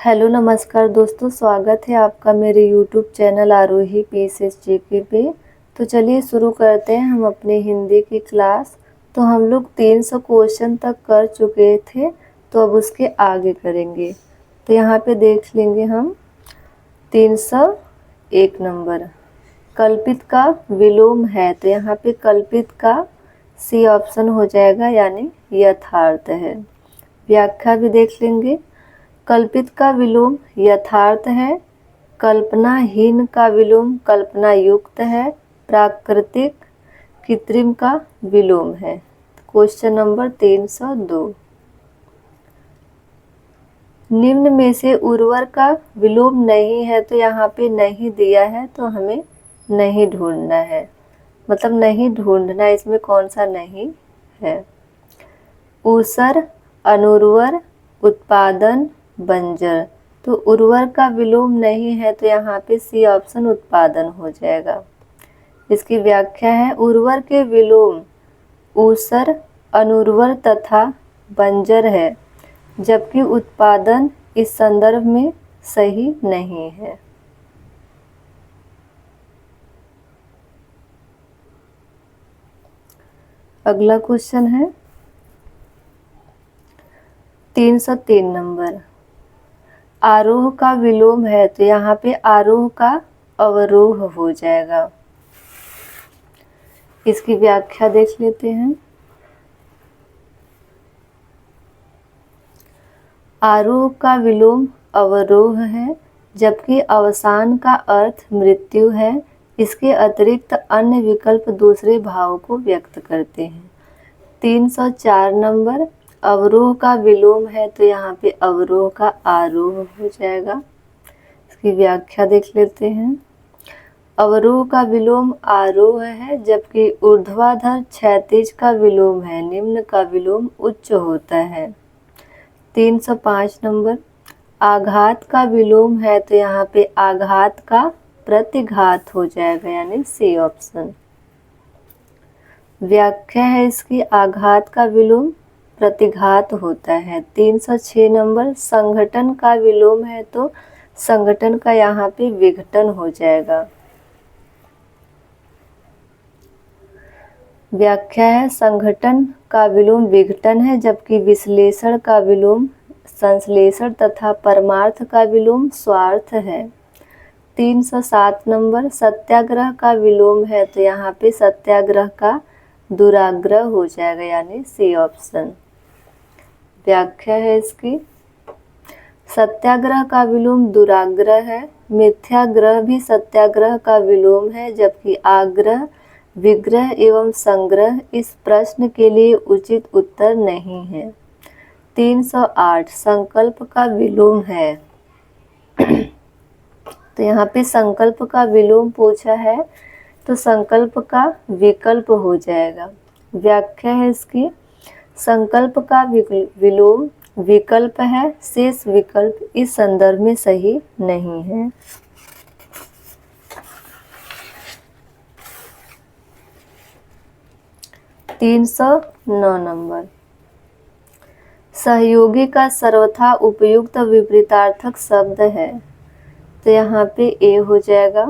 Hello नमस्कार दोस्तों, स्वागत है आपका मेरे यूट्यूब चैनल आरोही PSSJK पे। तो चलिए शुरू करते हैं हम अपने हिंदी की क्लास। तो हम लोग 300 क्वेश्चन तक कर चुके थे, तो अब उसके आगे करेंगे। तो यहाँ पे देख लेंगे हम 301 नंबर, कल्पित का विलोम है। तो यहाँ पे कल्पित का सी ऑप्शन हो जाएगा, यानी यथार्थ है। व्याख्या भी देख लेंगे। कल्पित का विलोम यथार्थ है, कल्पनाहीन का विलोम कल्पना युक्त है, प्राकृतिक कृत्रिम का विलोम है। क्वेश्चन नंबर 302, निम्न में से उर्वर का विलोम नहीं है। तो यहाँ पे नहीं दिया है, तो हमें नहीं ढूंढना है, मतलब नहीं ढूंढना, इसमें कौन सा नहीं है। ऊसर, अनुर्वर, उत्पादन, बंजर। तो उर्वर का विलोम नहीं है, तो यहाँ पे सी ऑप्शन उत्पादन हो जाएगा। इसकी व्याख्या है, उर्वर के विलोम ऊसर, अनुर्वर तथा बंजर है, जबकि उत्पादन इस संदर्भ में सही नहीं है। अगला क्वेश्चन है 303 नंबर, आरोह का विलोम है। तो यहाँ पे आरोह का अवरोह हो जाएगा। इसकी व्याख्या देख लेते हैं। आरोह का विलोम अवरोह है, जबकि अवसान का अर्थ मृत्यु है। इसके अतिरिक्त अन्य विकल्प दूसरे भाव को व्यक्त करते हैं। 304 नंबर, अवरोह का विलोम है। तो यहाँ पे अवरोह का आरोह हो जाएगा। इसकी व्याख्या देख लेते हैं। अवरोह का विलोम आरोह है, जबकि ऊर्ध्वाधर क्षैतिज का विलोम है। निम्न का विलोम उच्च होता है। 305 नंबर, आघात का विलोम है। तो यहाँ पे आघात का प्रतिघात हो जाएगा, यानी सी ऑप्शन। व्याख्या है इसकी, आघात का विलोम प्रतिघात होता है। 306 नंबर, संघटन का विलोम है। तो संघटन का यहाँ पे विघटन हो जाएगा। व्याख्या है, संघटन का विलोम विघटन है, जबकि विश्लेषण का विलोम संश्लेषण तथा परमार्थ का विलोम स्वार्थ है। 307 नंबर, सत्याग्रह का विलोम है। तो यहाँ पे सत्याग्रह का दुराग्रह हो जाएगा, यानी सी ऑप्शन। व्याख्या है इसकी, सत्याग्रह का विलोम दुराग्रह है। मिथ्याग्रह भी सत्याग्रह का विलोम है, जबकि आग्रह, विग्रह एवं संग्रह इस प्रश्न के लिए उचित उत्तर नहीं है। 308, संकल्प का विलोम है। तो यहाँ पे संकल्प का विलोम पूछा है, तो संकल्प का विकल्प हो जाएगा। व्याख्या है इसकी, संकल्प का विलोम विकल्प है, शेष विकल्प इस संदर्भ में सही नहीं है। तीन 309 नंबर, सहयोगी का सर्वथा उपयुक्त विपरीतार्थक शब्द है। तो यहाँ पे ए हो जाएगा।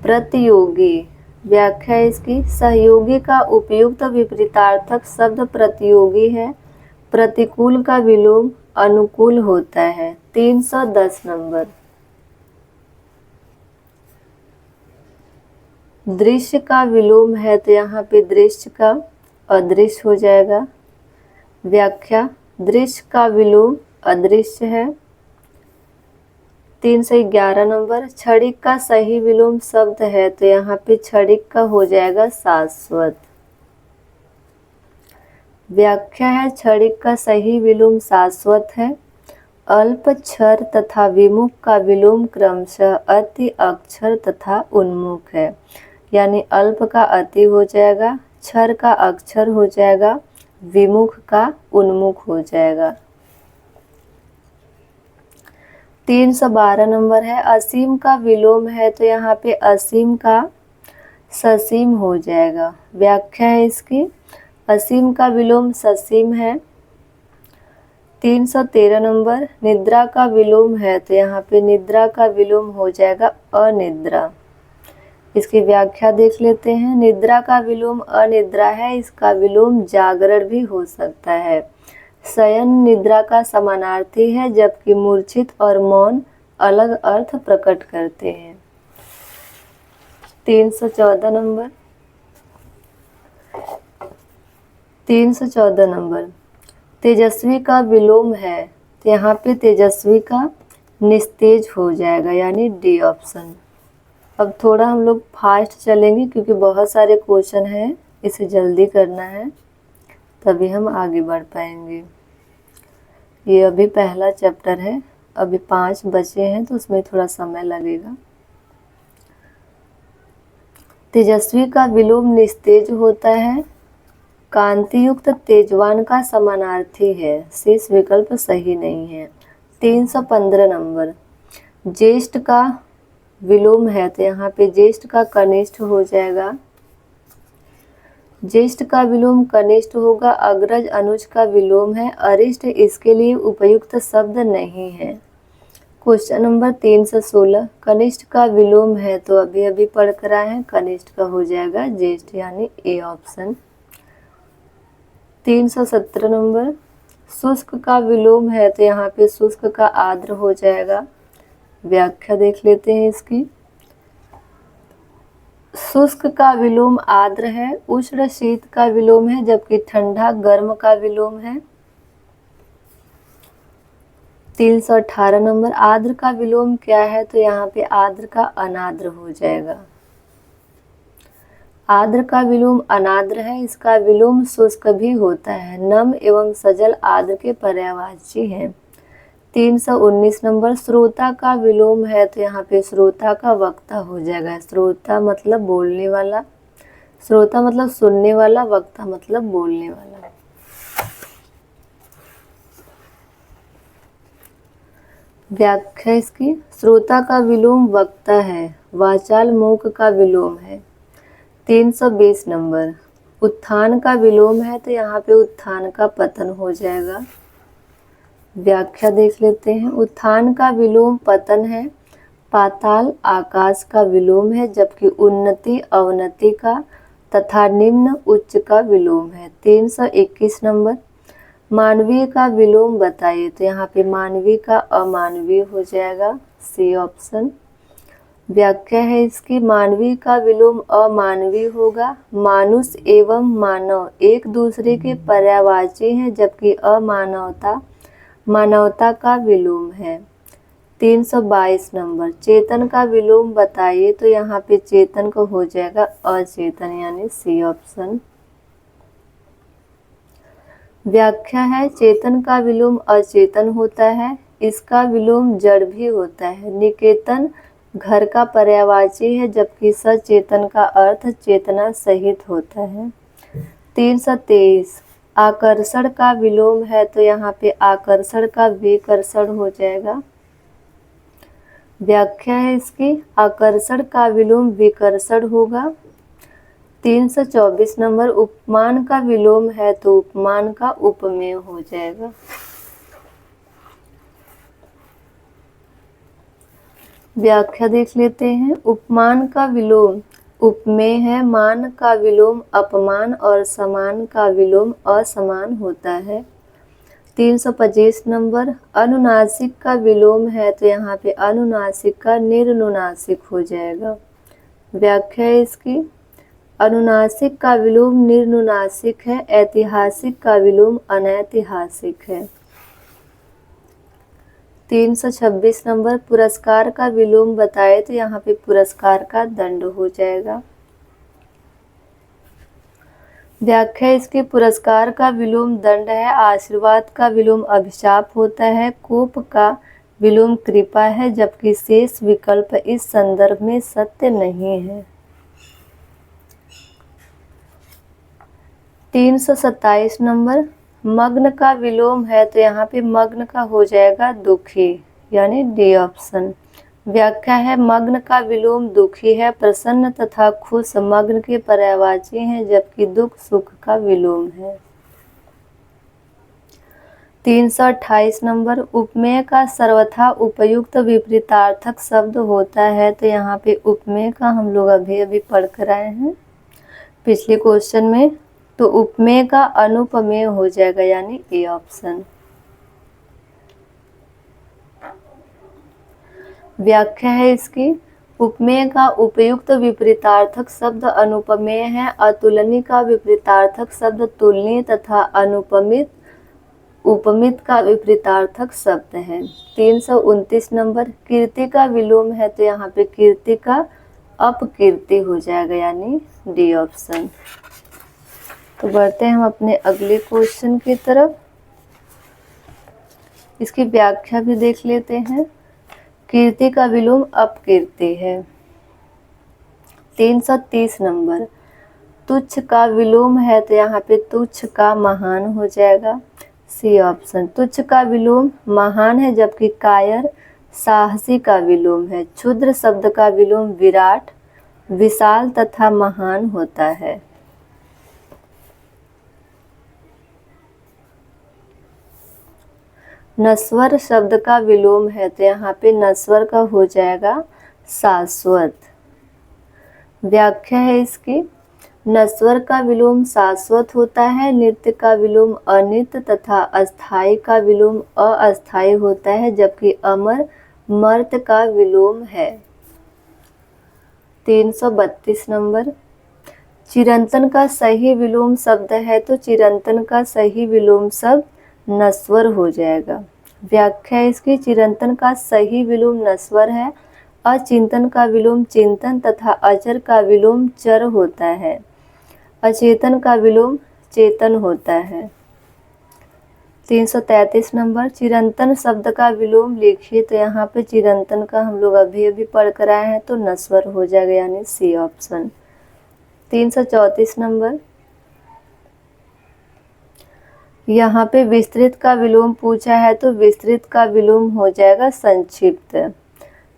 प्रतियोगी, व्याख्या इसकी, सहयोगी का उपयुक्त विपरीतार्थक शब्द प्रतियोगी है। प्रतिकूल का विलोम अनुकूल होता है। 310 नंबर, दृश्य का विलोम है। तो यहाँ पे दृश्य का अदृश्य हो जाएगा। व्याख्या, दृश्य का विलोम अदृश्य है। 311 नंबर, क्षणिक का सही विलोम शब्द है। तो यहाँ पे क्षणिक का हो जाएगा शाश्वत। व्याख्या है, क्षणिक का सही विलोम शाश्वत है। अल्प क्षर तथा विमुख का विलोम क्रमशः अति, अक्षर तथा उन्मुख है। यानी अल्प का अति हो जाएगा, क्षर का अक्षर हो जाएगा, विमुख का उन्मुख हो जाएगा। 312 नंबर है, असीम का विलोम है। तो यहाँ पे असीम का ससीम हो जाएगा। व्याख्या है इसकी, असीम का विलोम ससीम है। 313 नंबर, निद्रा का विलोम है तो यहाँ पे निद्रा का विलोम हो जाएगा अनिद्रा। इसकी व्याख्या देख लेते हैं। निद्रा का विलोम अनिद्रा है, इसका विलोम जागरण भी हो सकता है। शयन निद्रा का समानार्थी है, जबकि मूर्छित और मौन अलग अर्थ प्रकट करते हैं। 314 नंबर, 314 नंबर, तेजस्वी का विलोम है तो यहाँ पे तेजस्वी का निस्तेज हो जाएगा, यानी डी ऑप्शन। अब थोड़ा हम लोग फास्ट चलेंगे क्योंकि बहुत सारे क्वेश्चन हैं, इसे जल्दी करना है तभी हम आगे बढ़ पाएंगे। ये अभी पहला चैप्टर है, अभी 5 बचे हैं तो उसमें थोड़ा समय लगेगा। तेजस्वी का विलोम निस्तेज होता है, कांतियुक्त तेजवान का समानार्थी है, शेष विकल्प सही नहीं है। 315 नंबर, ज्येष्ठ का विलोम है तो यहाँ पे ज्येष्ठ का कनिष्ठ हो जाएगा। ज्येष्ठ का विलोम कनिष्ठ होगा। अग्रज अनुज का विलोम है, अरिष्ट इसके लिए उपयुक्त शब्द नहीं है। क्वेश्चन नंबर 316, कनिष्ठ का विलोम है तो अभी अभी पढ़ कर आए हैं, कनिष्ठ का हो जाएगा ज्येष्ठ, यानी ए ऑप्शन। 317 नंबर, शुष्क का विलोम है तो यहाँ पे शुष्क का आर्द्र हो जाएगा। व्याख्या देख लेते हैं इसकी। शुष्क का विलोम आर्द्र है, उष्ण शीत का विलोम है, जबकि ठंडा गर्म का विलोम है। 318 नंबर, आर्द्र का विलोम क्या है तो यहाँ पे आर्द्र का अनाद्र हो जाएगा। आर्द्र का विलोम अनाद्र है, इसका विलोम शुष्क भी होता है। नम एवं सजल आर्द्र के पर्यायवाची हैं। 319 नंबर, श्रोता का विलोम है तो यहाँ पे श्रोता का वक्ता हो जाएगा। श्रोता मतलब बोलने वाला, श्रोता मतलब सुनने वाला, वक्ता मतलब बोलने वाला। व्याख्या इसकी, श्रोता का विलोम वक्ता है, वाचाल मूक का विलोम है। 320 नंबर, उत्थान का विलोम है तो यहाँ पे उत्थान का पतन हो जाएगा। व्याख्या देख लेते हैं। उत्थान का विलोम पतन है, पाताल आकाश का विलोम है, जबकि उन्नति अवनति का तथा निम्न उच्च का विलोम है। 321 नंबर, मानवीय का विलोम बताइए तो यहाँ पे मानवीय का अमानवीय हो जाएगा, सी ऑप्शन। व्याख्या है इसकी, मानवीय का विलोम अमानवीय होगा। मानुष एवं मानव एक दूसरे के पर्यायवाची हैं, जबकि अमानवता मानवता का विलोम है। 322 नंबर, चेतन का विलोम बताइए तो यहाँ पे चेतन को हो जाएगा अचेतन, यानी सी ऑप्शन। व्याख्या है, चेतन का विलोम अचेतन होता है, इसका विलोम जड़ भी होता है। निकेतन घर का पर्यायवाची है, जबकि सचेतन का अर्थ चेतना सहित होता है। 323, आकर्षण का विलोम है तो यहाँ पे आकर्षण का विकर्षण हो जाएगा। व्याख्या है इसकी, आकर्षण का विलोम विकर्षण होगा। 324 नंबर, उपमान का विलोम है तो उपमान का उपमेय हो जाएगा। व्याख्या देख लेते हैं। उपमान का विलोम उपमेय है, मान का विलोम अपमान और समान का विलोम असमान होता है। 325 नंबर, अनुनासिक का विलोम है तो यहाँ पे अनुनासिक का निर्नुनासिक हो जाएगा। व्याख्या है इसकी, अनुनासिक का विलोम निर्नुनासिक है, ऐतिहासिक का विलोम अनैतिहासिक है। 326 नंबर, पुरस्कार का विलोम बताए तो यहाँ पे पुरस्कार का दंड हो जाएगा। व्याख्या इसके, पुरस्कार का विलोम दंड है, आशीर्वाद का विलोम अभिशाप होता है, कोप का विलोम कृपा है, जबकि शेष विकल्प इस संदर्भ में सत्य नहीं है। 327 नंबर, मग्न का विलोम है तो यहाँ पे मग्न का हो जाएगा दुखी, यानी डी ऑप्शन। व्याख्या है, मग्न का विलोम दुखी है, प्रसन्न तथा खुश मग्न के पर्यायवाची हैं, जबकि दुख सुख का विलोम है। 328 नंबर, उपमेय का सर्वथा उपयुक्त विपरीतार्थक शब्द होता है। तो यहाँ पे उपमेय का हम लोग अभी पढ़ कर आए हैं पिछले क्वेश्चन में। तो उपमेय का अनुपमेय हो जाएगा, यानी ए ऑप्शन। व्याख्या है इसकी, उपमेय का उपयुक्त विपरीतार्थक शब्द अनुपमेय है। अतुलनीय का विपरीतार्थक शब्द तुलनीय तथा अनुपमित उपमित का विपरीतार्थक शब्द है। 329 नंबर, कीर्ति का विलोम है। तो यहाँ पे कीर्ति का अपकीर्ति हो जाएगा, यानी डी ऑप्शन। तो बढ़ते हैं हम अपने अगले क्वेश्चन की तरफ। इसकी व्याख्या भी देख लेते हैं। कीर्ति का विलोम अपकीर्ति है। 330 नंबर, तुच्छ का विलोम है। तो यहाँ पे तुच्छ का महान हो जाएगा, सी ऑप्शन। तुच्छ का विलोम महान है, जबकि कायर साहसी का विलोम है। क्षुद्र शब्द का विलोम विराट, विशाल तथा महान होता है। नश्वर शब्द का विलोम है। तो यहाँ पे नश्वर का हो जाएगा शाश्वत। व्याख्या है इसकी, नश्वर का विलोम शाश्वत होता है। नित्य का विलोम अनित्य तथा अस्थाई का विलोम अस्थाई होता है, जबकि अमर मर्त्य का विलोम है। 332 नंबर, चिरंतन का सही विलोम शब्द है। तो चिरंतन का सही विलोम शब्द नश्वर हो जाएगा। व्याख्या इसकी, चिरंतन का सही विलोम नश्वर है। अचिंतन का विलोम चिंतन तथा अचर का विलोम चर होता है। अचेतन का विलोम चेतन होता है। 333 नंबर, चिरंतन शब्द का विलोम लिखिए। तो यहाँ पे चिरंतन का हम लोग अभी पढ़ कर आए हैं, तो नश्वर हो जाएगा, यानी सी ऑप्शन। 334 नंबर, यहाँ पे विस्तृत का विलोम पूछा है। तो विस्तृत का विलोम हो जाएगा संक्षिप्त।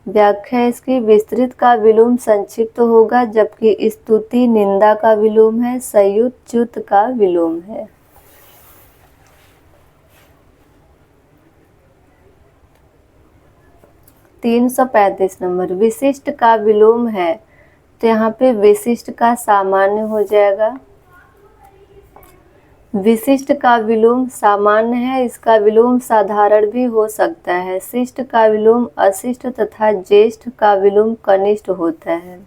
व्याख्या इसकी, विस्तृत का विलोम संक्षिप्त होगा, जबकि स्तुति निंदा का विलोम है। संयुत च्युत का विलोम है। तीन 335 नंबर, विशिष्ट का विलोम है। तो यहाँ पे विशिष्ट का सामान्य हो जाएगा। विशिष्ट का विलोम सामान्य है, इसका विलोम साधारण भी हो सकता है। शिष्ट का विलोम अशिष्ट तथा ज्येष्ठ का विलोम कनिष्ठ होता है।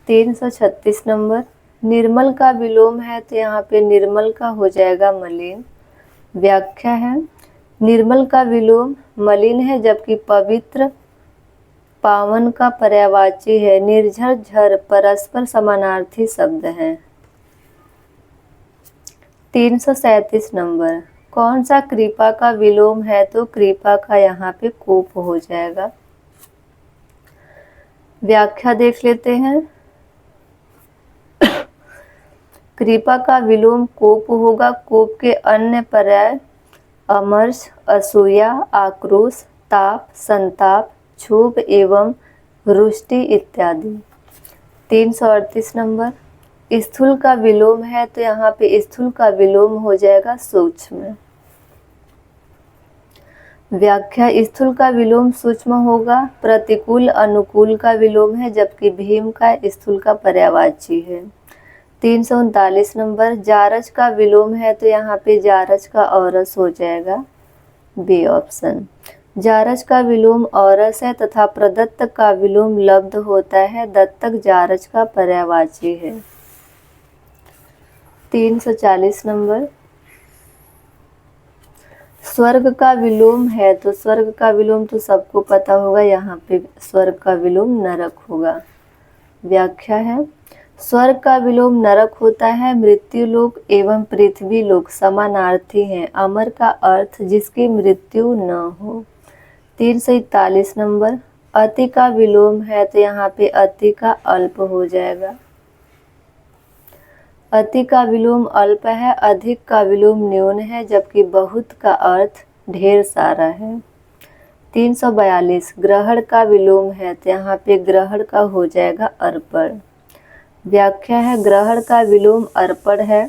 336 नंबर, निर्मल का विलोम है। तो यहाँ पे निर्मल का हो जाएगा मलिन। व्याख्या है, निर्मल का विलोम मलिन है, जबकि पवित्र पावन का पर्यायवाची है। निर्झर झर परस्पर समानार्थी शब्द हैं। 337 नंबर, कौन सा कृपा का विलोम है। तो कृपा का यहाँ पे कोप हो जाएगा। व्याख्या देख लेते हैं। कृपा का विलोम कोप होगा। कोप के अन्य पर्याय अमर्ष, असूया, आक्रोश, ताप, संताप, क्षोभ एवं रुष्टि इत्यादि। 338 नंबर, स्थूल का विलोम है। तो यहाँ पे स्थूल का विलोम हो जाएगा सूक्ष्म। व्याख्या, स्थूल का विलोम सूक्ष्म होगा। प्रतिकूल अनुकूल का विलोम है, जबकि भीम का स्थूल का पर्यायवाची है। 339 नंबर, जारज का विलोम है। तो यहाँ पे जारज का औरस हो जाएगा, बी ऑप्शन। जारज का विलोम औरस है तथा प्रदत्त का विलोम लब्ध होता है। दत्तक जारज का पर्यायवाची है। 340 नंबर, स्वर्ग का विलोम है। तो स्वर्ग का विलोम तो सबको पता होगा, यहाँ पे स्वर्ग का विलोम नरक होगा। व्याख्या है, स्वर्ग का विलोम नरक होता है। मृत्यु लोक एवं पृथ्वी लोक समानार्थी हैं। अमर का अर्थ जिसकी मृत्यु न हो। 341 नंबर, अति का विलोम है। तो यहाँ पे अति का अल्प हो जाएगा। अति का विलोम अल्प है। अधिक का विलोम न्यून है, जबकि बहुत का अर्थ ढेर सारा है। 342, ग्रहण का विलोम है। तो यहाँ पे ग्रहण का हो जाएगा अर्पण। व्याख्या है, ग्रहण का विलोम अर्पण है,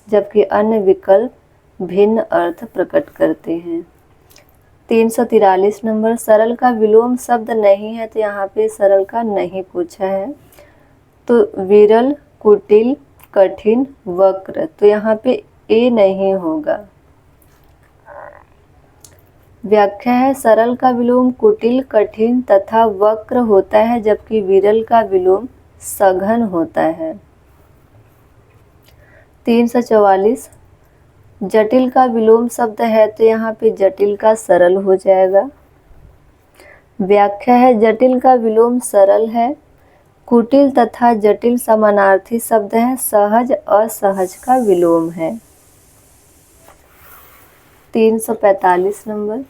जबकि अन्य विकल्प भिन्न अर्थ प्रकट करते हैं। 343 नंबर, सरल का विलोम शब्द नहीं है, तो यहाँ पे सरल का नहीं पूछा है। तो विरल, कुटिल, कठिन, वक्र, तो यहाँ पे ए नहीं होगा। व्याख्या है, सरल का विलोम कुटिल, कठिन तथा वक्र होता है, जबकि विरल का विलोम सघन होता है। 344, जटिल का विलोम शब्द है, तो यहाँ पे जटिल का सरल हो जाएगा। व्याख्या है, जटिल का विलोम सरल है। कुटिल तथा जटिल समानार्थी शब्द हैं, सहज असहज का विलोम है। 345 नंबर,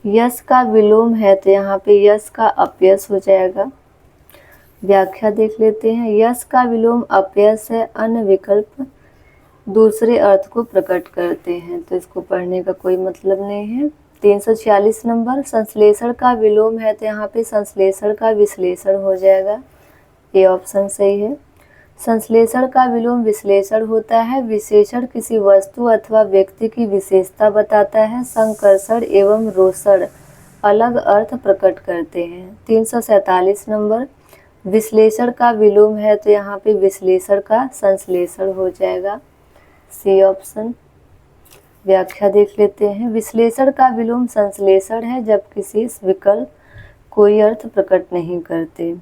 यश का विलोम है, तो यहाँ पे यश का अपयश हो जाएगा। व्याख्या देख लेते हैं, यश का विलोम अपयश है, अन्य विकल्प दूसरे अर्थ को प्रकट करते हैं, तो इसको पढ़ने का कोई मतलब नहीं है। 346 नंबर, संश्लेषण का विलोम है, तो यहाँ पे संश्लेषण का विश्लेषण हो जाएगा, ये ऑप्शन सही है। संश्लेषण का विलोम विश्लेषण होता है। विशेषण किसी वस्तु अथवा व्यक्ति की विशेषता बताता है। संकर्षण एवं रोषण अलग अर्थ प्रकट करते हैं। 347 नंबर, विश्लेषण का विलोम है, तो यहाँ पे विश्लेषण का संश्लेषण हो जाएगा, सी ऑप्शन। व्याख्या देख लेते हैं, विश्लेषण का विलोम संश्लेषण है, जब किसी विकल्प कोई अर्थ प्रकट नहीं करते।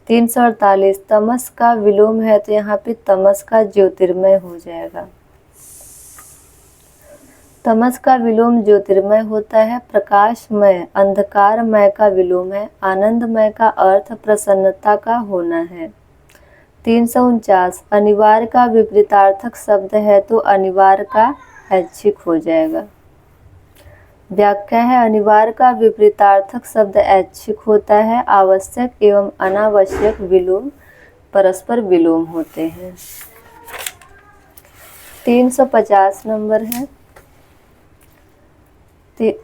348, तमस का विलोम है, तो यहाँ पे तमस का ज्योतिर्मय हो जाएगा। तमस का विलोम ज्योतिर्मय होता है। प्रकाशमय अंधकारमय का विलोम है। आनंदमय का अर्थ प्रसन्नता का होना है। 349, अनिवार्य का विपरीतार्थक शब्द है, तो अनिवार्य का ऐच्छिक हो जाएगा। व्याख्या है, अनिवार्य का विपरीतार्थक शब्द ऐच्छिक होता है। आवश्यक एवं अनावश्यक विलोम परस्पर विलोम होते हैं। 350 नंबर है,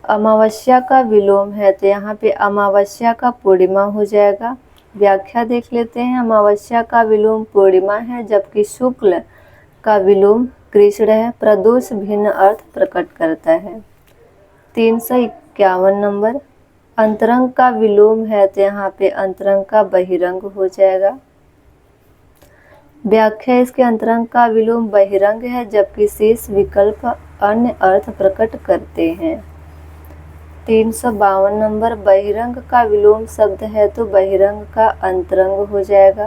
अमावस्या का विलोम है, तो यहाँ पे अमावस्या का पूर्णिमा हो जाएगा। व्याख्या देख लेते हैं, अमावस्या का विलोम पूर्णिमा है, जबकि शुक्ल का विलोम कृष्ण है। प्रदोष भिन्न अर्थ प्रकट करता है। 351 नंबर, अंतरंग का विलोम है, तो यहाँ पे अंतरंग का बहिरंग हो जाएगा। व्याख्या, इसके अंतरंग का विलोम बहिरंग है, जबकि शेष विकल्प अन्य अर्थ प्रकट करते हैं। 352 नंबर, बहिरंग का विलोम शब्द है, तो बहिरंग का अंतरंग हो जाएगा,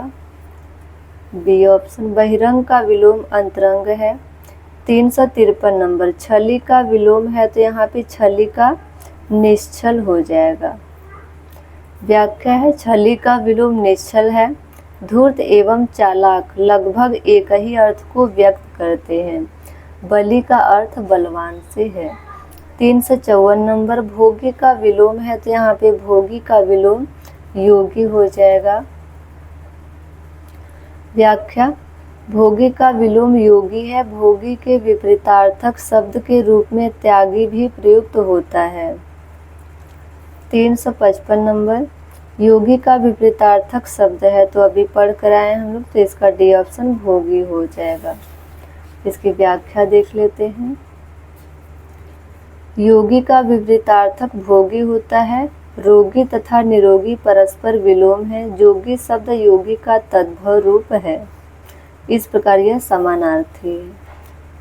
बी ऑप्शन। बहिरंग का विलोम अंतरंग है। 353 नंबर, छली का विलोम है, तो यहाँ पे छली का निश्चल हो जाएगा। व्याख्या है, छली का विलोम निश्चल है। धूर्त एवं चालाक लगभग एक ही अर्थ को व्यक्त करते हैं। बलि का अर्थ बलवान से है। 354 नंबर, भोगी का विलोम है, तो यहाँ पे भोगी का विलोम योगी हो जाएगा। व्याख्या, भोगी का विलोम योगी है। भोगी के विपरीतार्थक शब्द के रूप में त्यागी भी प्रयुक्त होता है। 355 नंबर, योगी का विपरीतार्थक शब्द है, तो अभी पढ़ कर आए हम लोग, तो इसका डी ऑप्शन भोगी हो जाएगा। इसकी व्याख्या देख लेते हैं। योगी का विपरीतार्थक भोगी होता है। रोगी तथा निरोगी परस्पर विलोम है। जोगी शब्द योगी का तद्भव रूप है, इस प्रकार यह समानार्थी है।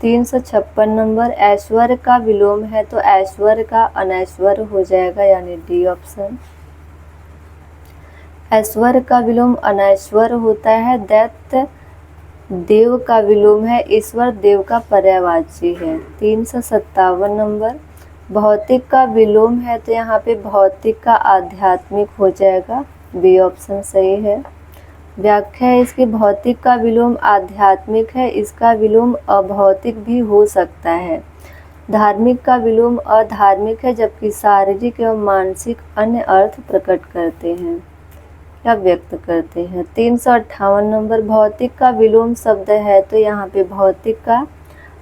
356 नंबर, ऐश्वर्य का विलोम है, तो ऐश्वर्य का अनैश्वर्य हो जाएगा, यानी डी ऑप्शन। ऐश्वर्य का विलोम अनैश्वर्य होता है। दैत्य देव का विलोम है। ईश्वर देव का पर्यायवाची है। 357 नंबर, भौतिक का विलोम है, तो यहाँ पे भौतिक का आध्यात्मिक हो जाएगा, बी ऑप्शन सही है। व्याख्या है, इसकी भौतिक का विलोम आध्यात्मिक है। इसका विलोम अभौतिक भी हो सकता है। धार्मिक का विलोम अधार्मिक है, जबकि शारीरिक एवं मानसिक अन्य अर्थ प्रकट करते हैं या व्यक्त करते हैं। 358 नंबर, भौतिक का विलोम शब्द है, तो यहाँ पे भौतिक का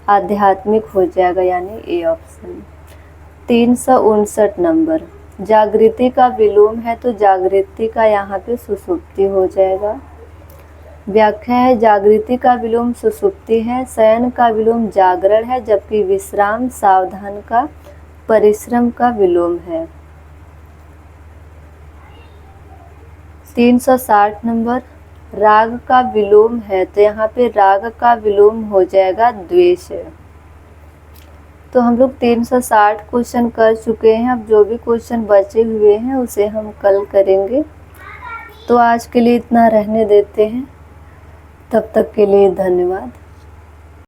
आध्यात्मिक हो जाएगा, यानी ए ऑप्शन। 359 नंबर, जागृति का विलोम है, तो जागृति का यहाँ पे सुषुप्ति हो जाएगा। व्याख्या है, जागृति का विलोम सुषुप्ति है, शयन का विलोम जागरण है, जबकि विश्राम सावधान का परिश्रम का विलोम है। 360 नंबर, राग का विलोम है, तो यहाँ पे राग का विलोम हो जाएगा द्वेष। तो हम लोग 360 क्वेश्चन कर चुके हैं। अब जो भी क्वेश्चन बचे हुए हैं उसे हम कल करेंगे। तो आज के लिए इतना रहने देते हैं। तब तक के लिए धन्यवाद।